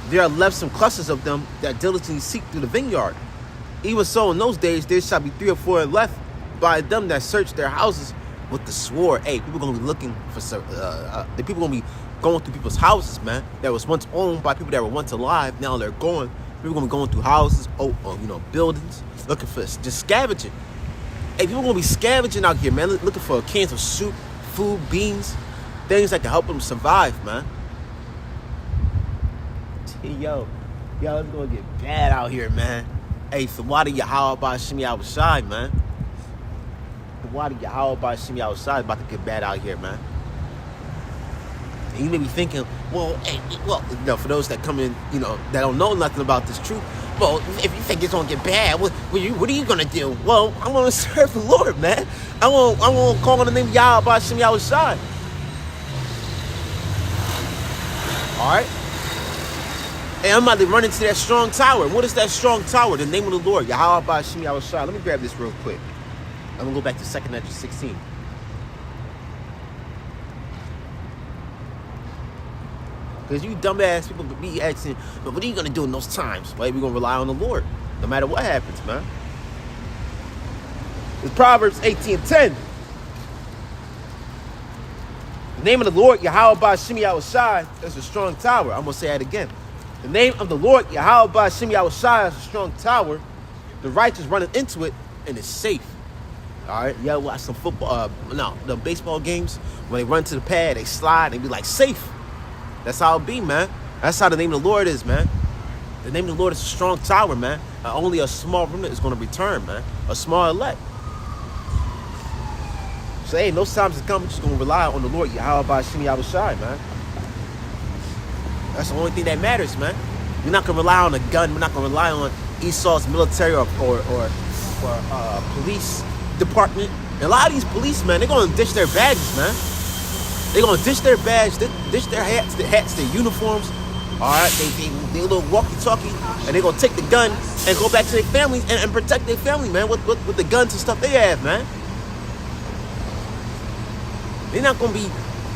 there are left some clusters of them that diligently seek through the vineyard. Even so, in those days there shall be 3 or 4 left by them that search their houses with the sword. Hey, people gonna be looking for people gonna be going through people's houses, man, that was once owned by people that were once alive. Now they're gone. People gonna be going through houses, buildings, looking for just scavenging. Hey, people gonna be scavenging out here, man, looking for cans of soup, food, beans, things that can help them survive, man. Yo, it's gonna get bad out here, man. Hey, so why do Ahshamiah Ba Is, man? Why do Ahshamiah Ba Is about to get bad out here, man? And you may be thinking, well, for those that come in, that don't know nothing about this truth, well, if you think it's gonna get bad, what are you gonna do? Well, I'm gonna serve the Lord, man. I'm gonna call on the name of Ahshamiah Ba Is. All right. Hey, I'm about to run into that strong tower. What is that strong tower? The name of the Lord, Ahshamiah Ba Is. Let me grab this real quick. I'm gonna go back to 2nd Ezra 16. Because you dumbass people be asking, but what are you going to do in those times? Well, we're going to rely on the Lord, no matter what happens, man. It's Proverbs 18:10. The name of the Lord, Ahshamiah Ba Is, is a strong tower. I'm going to say that again. The name of the Lord, Ahshamiah Ba Is, is a strong tower. The righteous running into it, and it's safe. All right? Yeah, watch some football, the baseball games. When they run to the pad, they slide, they be like, safe. That's how it be, man. That's how the name of the Lord is, man. The name of the Lord is a strong tower, man. Only a small remnant is going to return, man. A small elect. So, hey, those times is coming. We're just going to rely on the Lord, Ahshamiah Ba Is, man. That's the only thing that matters, man. We're not going to rely on a gun. We're not going to rely on Esau's military or police department. And a lot of these police, man, they're going to ditch their badges, man. They're going to ditch their badge, ditch their hats, their uniforms. All right, they little walkie-talkie, and they're going to take the gun and go back to their families and protect their family, man, with the guns and stuff they have, man. They're not going to be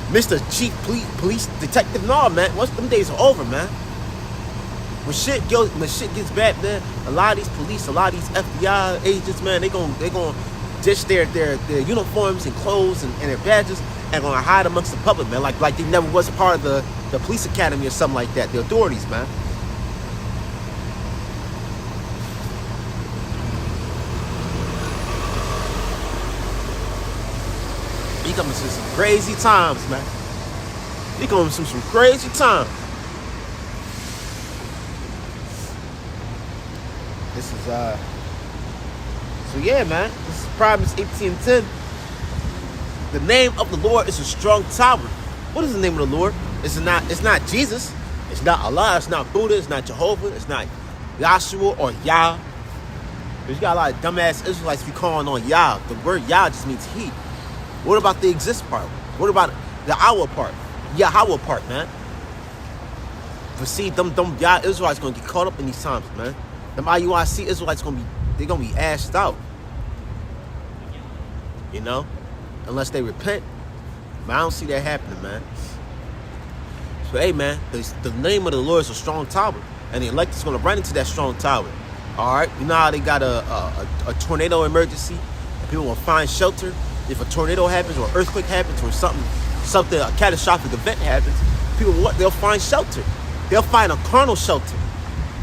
Mr. Chief Police Detective. No, man. Once them days are over, man. When shit gets bad, man, a lot of these police, a lot of these FBI agents, man, they gonna ditch their uniforms and clothes and their badges and gonna hide amongst the public, man, like they never was a part of the police academy or something like that, the authorities, man. We coming to some crazy times, man. We coming to some crazy times. This is so yeah, man. This is Proverbs 18:10. The name of the Lord is a strong tower. What is the name of the Lord? It's not Jesus. It's not Allah. It's not Buddha. It's not Jehovah. It's not Yahshua or Yah. There's got a lot of dumbass Israelites be calling on Yah. The word Yah just means he. What about the exist part? What about the our part? Yahweh part, man. But see, them Yah Israelites gonna get caught up in these times, man. Them IUIC Israelites gonna be ashed out. Unless they repent. But I don't see that happening, man. So, hey, man, the name of the Lord is a strong tower. And the elect is going to run into that strong tower. All right? You know how they got a tornado emergency? And people will find shelter. If a tornado happens or earthquake happens or something, a catastrophic event happens, they'll find shelter. They'll find a carnal shelter.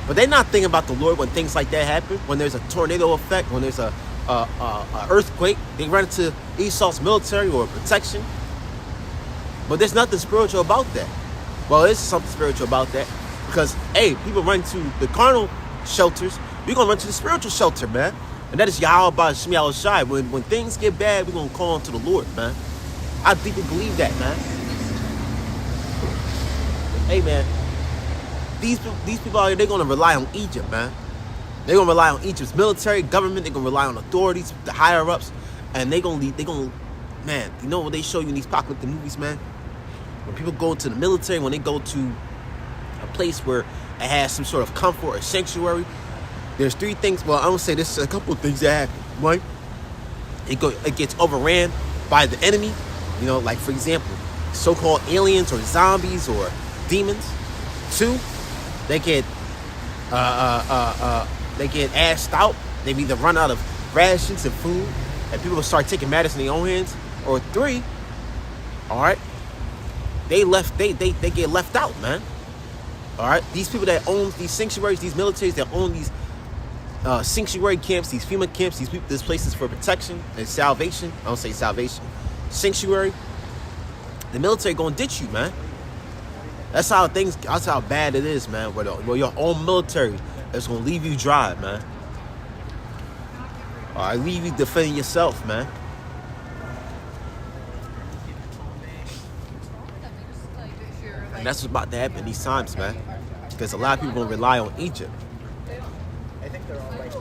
But they're not thinking about the Lord when things like that happen. When there's a tornado effect, when there's a earthquake, they run into Esau's military or protection. But there's nothing spiritual about that. Well, there's something spiritual about that. Because, hey, people run to the carnal shelters. We're going to run to the spiritual shelter, man. And that is Ahshamiah Ba Is. When things get bad, we're going to call on to the Lord, man. I deeply believe that, man. Hey, man. These people out here, they're going to rely on Egypt, man. They're going to rely on Egypt's military, government. They're going to rely on authorities, the higher-ups. And man, you know what they show you in these apocalyptic movies, man? When people go to the military, when they go to a place where it has some sort of comfort or sanctuary, there's three things. Well, I don't say this. A couple of things that happen. One, it gets overran by the enemy. Like, for example, so-called aliens or zombies or demons. Two, they get assed out. They either run out of rations and food, and people will start taking matters in their own hands. Or three, all right, they get left out, man. All right, these people that own these sanctuaries, these militaries that own these sanctuary camps, these FEMA camps, these places for protection and salvation. I don't say salvation, sanctuary. The military gonna ditch you, man. That's how bad it is, man. Where your own military is gonna leave you dry, man. All right, leave you defending yourself, man. And that's what's about to happen these times, man. Because a lot of people gonna rely on Egypt. I think they're all like,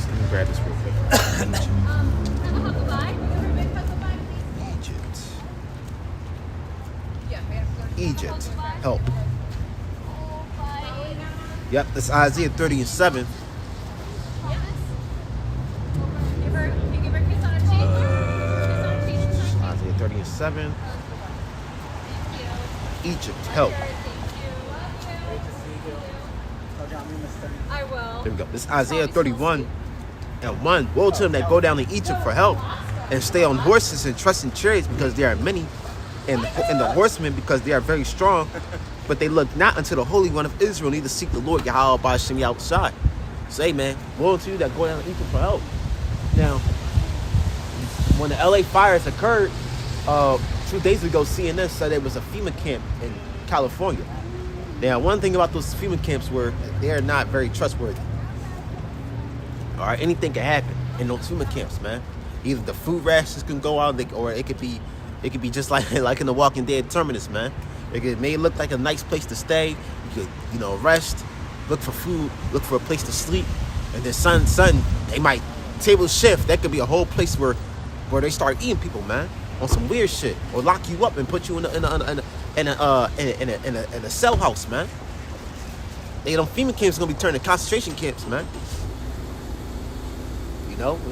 Let me grab this real quick. Egypt, help. Yep, that's Isaiah 30 and 7. Isaiah 30 and 7. Egypt, help. I will. There we go. This is Isaiah 31 and 1. Woe to them that go down to Egypt for help and stay on horses and trust in chariots because there are many, and the horsemen because they are very strong. But they look not unto the Holy One of Israel, neither seek the Lord Yahweh by Ahshamiah outside. Say, man, woe to you that go down to Egypt for help. Now, when the LA fires occurred, 2 days ago, CNN said there was a FEMA camp in California. Now, one thing about those FEMA camps were they're not very trustworthy. All right, anything can happen in those FEMA camps, man. Either the food rations can go out, or it could be just like in the Walking Dead terminus, man. It may look like a nice place to stay. You could, rest, look for food, look for a place to sleep, and then sudden they might table shift. That could be a whole place where they start eating people, man, on some weird shit, or lock you up and put you in a cell house, man. Them FEMA camps gonna be turned to concentration camps, man.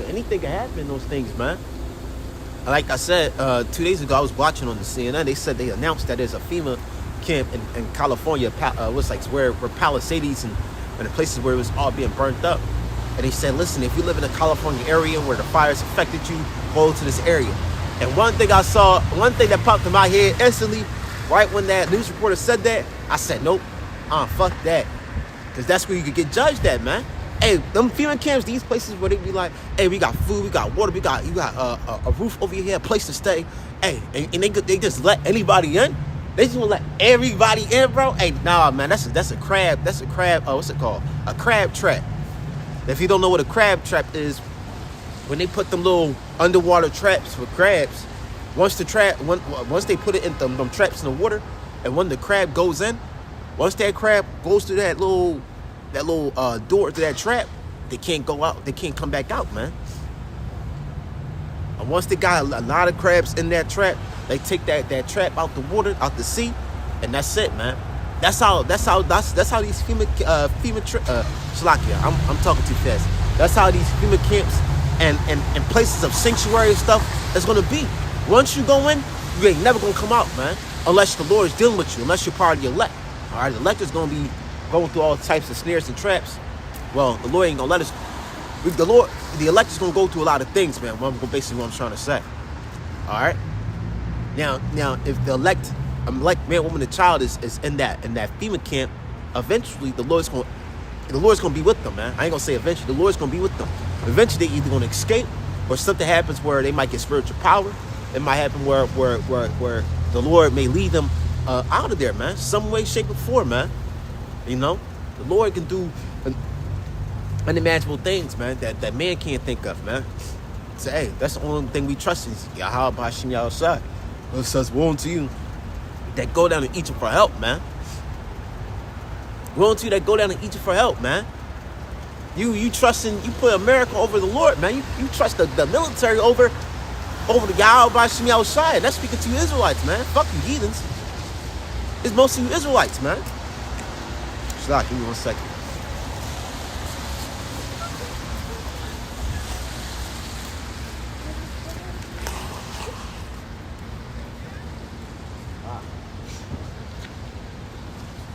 Anything can happen in those things, man. Like I said, 2 days ago, I was watching on the CNN. They said they announced that there's a FEMA camp in California, where Palisades and the places where it was all being burnt up. And they said, listen, if you live in a California area where the fires affected you, go to this area. And one thing that popped in my head instantly, right when that news reporter said that, I said, nope, fuck that. Because that's where you could get judged at, man. Hey, them FEMA camps, these places where they be like, hey, we got food, we got water, you got a roof over your head, a place to stay. Hey, and they just let anybody in? They just want to let everybody in, bro? Hey, nah, man, that's a crab, what's it called? A crab trap. If you don't know what a crab trap is, when they put them little underwater traps for crabs, once they put it in them traps in the water, and when the crab goes in, once that crab goes through that little door to that trap, they can't go out. They can't come back out, man. And once they got a lot of crabs in that trap, they take that trap out the water, out the sea, and that's it, man. That's how these FEMA Shalakia, I'm talking too fast. That's how these FEMA camps and places of sanctuary and stuff is gonna be. Once you go in, you ain't never gonna come out, man. Unless the Lord is dealing with you, unless you're part of the elect. All right, the elect is gonna be going through all types of snares and traps. Well, the Lord ain't gonna let us. The elect is gonna go through a lot of things, man. Basically, what I'm trying to say. All right. Now, if the elect man, woman, and child is in that FEMA camp, eventually the Lord's gonna be with them, man. I ain't gonna say eventually. The Lord's gonna be with them. Eventually, they either gonna escape, or something happens where they might get spiritual power. It might happen where the Lord may lead them out of there, man. Some way, shape, or form, man. The Lord can do unimaginable things, man, that man can't think of, man. So, hey, that's the only thing we trust is Yahweh by Ahshamiah outside. It says, woe unto you that go down to Egypt for help, man. Woe unto you that go down to Egypt for help, man. You put America over the Lord, man. You trust the military over the Yahweh by Ahshamiah outside. That's speaking to you Israelites, man. Fuck you heathens. It's mostly you Israelites, man. Give me 1 second.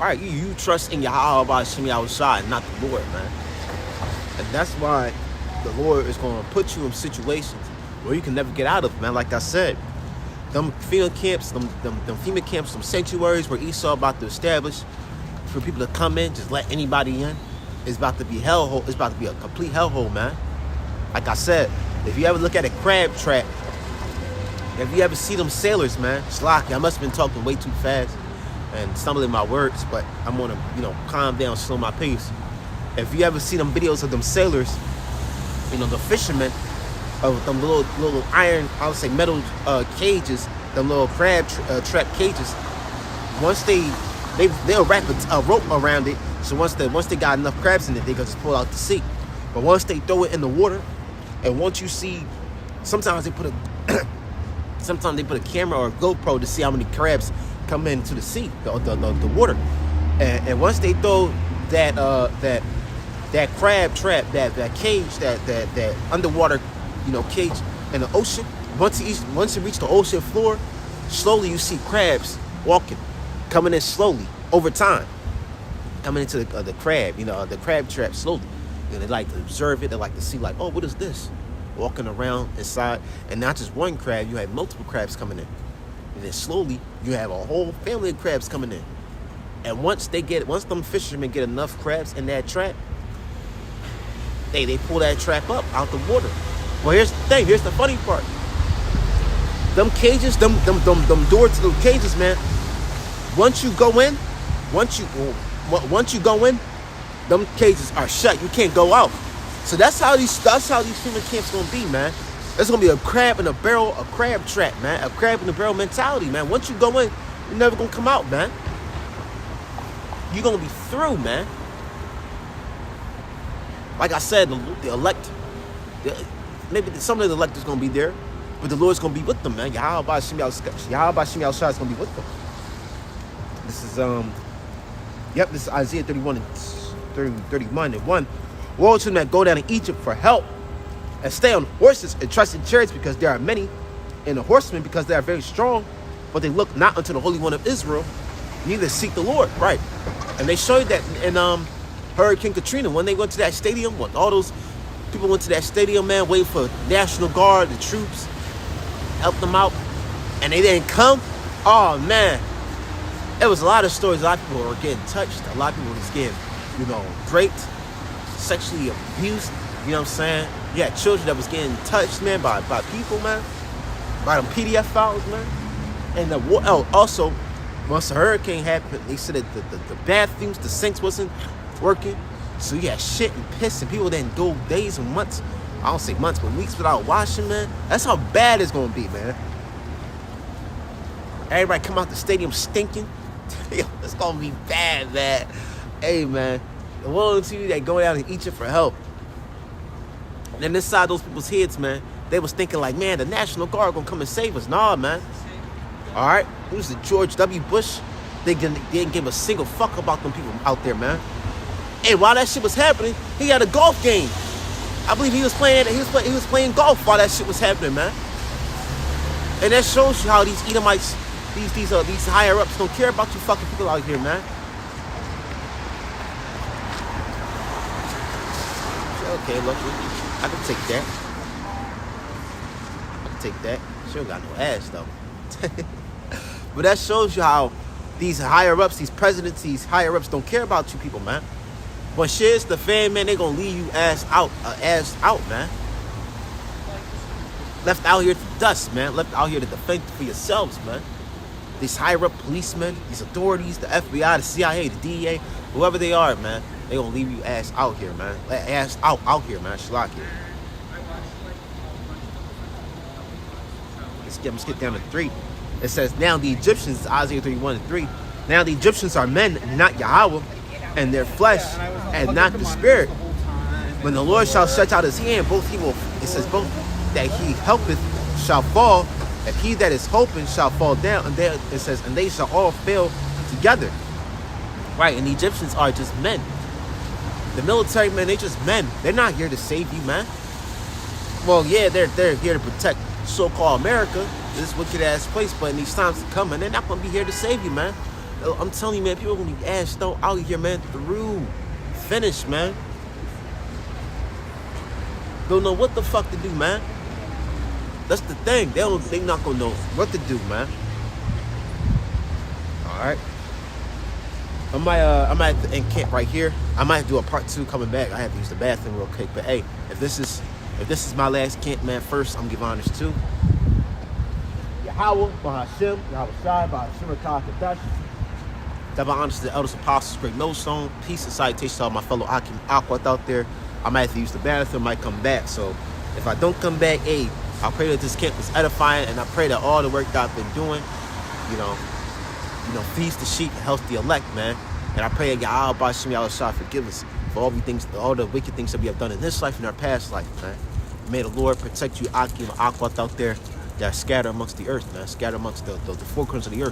right, you trust in Yahweh by Ahshamiah and not the Lord, man. And that's why the Lord is going to put you in situations where you can never get out of, man. Like I said, them field camps, them FEMA camps, them sanctuaries where Esau about to establish for people to come in, just let anybody in. It's about to be hellhole. It's about to be a complete hellhole, man. Like I said, if you ever look at a crab trap, if you ever see them sailors, man, Slocky, I must have been talking way too fast and stumbling my words, but I'm gonna, calm down, slow my pace. If you ever see them videos of them sailors, the fishermen of them little iron, I would say metal cages, them little crab trap cages. Once they'll wrap a rope around it, so once they got enough crabs in it, they can just pull out to sea. But once they throw it in the water, and once you see, sometimes they put a camera or a GoPro to see how many crabs come into the sea, the water, and once they throw that crab trap, that cage, that underwater, cage in the ocean, once it reach the ocean floor, slowly you see crabs walking, coming in slowly over time, coming into the crab, the crab trap slowly. They like to observe it. They like to see, like, oh, what is this? Walking around inside, and not just one crab. You have multiple crabs coming in, and then slowly you have a whole family of crabs coming in. And once them fishermen get enough crabs in that trap, they pull that trap up out the water. Well, here's the thing. Here's the funny part. Them cages, them doors to the cages, man. Once you go in, them cages are shut. You can't go out. So that's how these FEMA camps gonna be, man. It's gonna be a crab in a barrel, a crab trap, man. A crab in a barrel mentality, man. Once you go in, you're never gonna come out, man. You're gonna be through, man. Like I said, the elect, maybe some of the elect is gonna be there, but the Lord's gonna be with them, man. Yahweh Ba Is is gonna be with them. This is Isaiah 31 and 31 and 1. Woe to them that go down to Egypt for help, and stay on horses and trust in chariots, because there are many, and the horsemen because they are very strong, but they look not unto the Holy One of Israel, neither seek the Lord. Right. And they showed that in Hurricane Katrina, when they went to that stadium, when all those people went to that stadium, man, waiting for National Guard, the troops, help them out, and they didn't come. Oh, man. There was a lot of stories. A lot of people were getting touched. A lot of people was getting, raped, sexually abused. You know what I'm saying? You had children that was getting touched, man, by people, man, by them PDF files, man. And also, once the hurricane happened, they said that the bathrooms, the sinks wasn't working. So you had shit and piss, and people didn't go days and months. I don't say months, but weeks without washing, man. That's how bad it's gonna be, man. Everybody come out the stadium stinking. It's gonna be bad, man. Hey, man, the ones of you that go down to Egypt for help, and then inside those people's heads, man, they was thinking like, man, the National Guard gonna come and save us. Nah, man. All right, it was the George W. Bush. They didn't give a single fuck about them people out there, man. And while that shit was happening, he had a golf game. I believe he was playing golf while that shit was happening, man. And that shows you how these Edomites, these higher ups don't care about you fucking people out here, man. Okay, look, I can take that. She don't got no ass though. But that shows you how these higher ups, these presidents, these higher ups don't care about you people, man. But shit's the fan, man, they gonna leave you ass out, man. Left out here to dust, man. Left out here to defend for yourselves, man. These higher up policemen, these authorities, the FBI, the CIA, the DEA, whoever they are, man, they gonna leave you ass out here, man. Ass out here, man. Schlock here. Let's get down to 3. It says, now the Egyptians, Isaiah 31 and 3. Now the Egyptians are men, not Yahweh, and their flesh, and not the spirit. When the Lord shall stretch out his hand, both that he helpeth shall fall, and he that is hoping shall fall down. And there it says, and they shall all fail together. Right, and the Egyptians are just men. The military men, they just men. They're not here to save you, man. Well, yeah, they're here to protect so-called America, this wicked ass place, but in these times to come, and they're not gonna be here to save you, man. I'm telling you, man, people gonna be ass though out here, man, through. Finished, man. Don't know what the fuck to do, man. That's the thing. They not gonna know what to do, man. Alright. I might have to end camp right here. I might do a part 2 coming back. I have to use the bathroom real quick. But hey, if this is my last camp, man, first I'm giving honors to Yahweh, Bahashem, Yahweh Shai, Bahashem Kadash. Give honors to the elders, apostles, great millstone. Peace and salutations to all my fellow Aquat out there. I might have to use the bathroom, might come back. So if I don't come back, hey, I pray that this camp was edifying, and I pray that all the work that I've been doing, feeds the sheep and helps the elect, man. And I pray that Yahweh Ba Is forgive us for all the wicked things that we have done in this life and our past life, man. May the Lord protect you, Akim and Aquat out there that are scattered amongst the earth, man. Scattered amongst the four corners of the earth.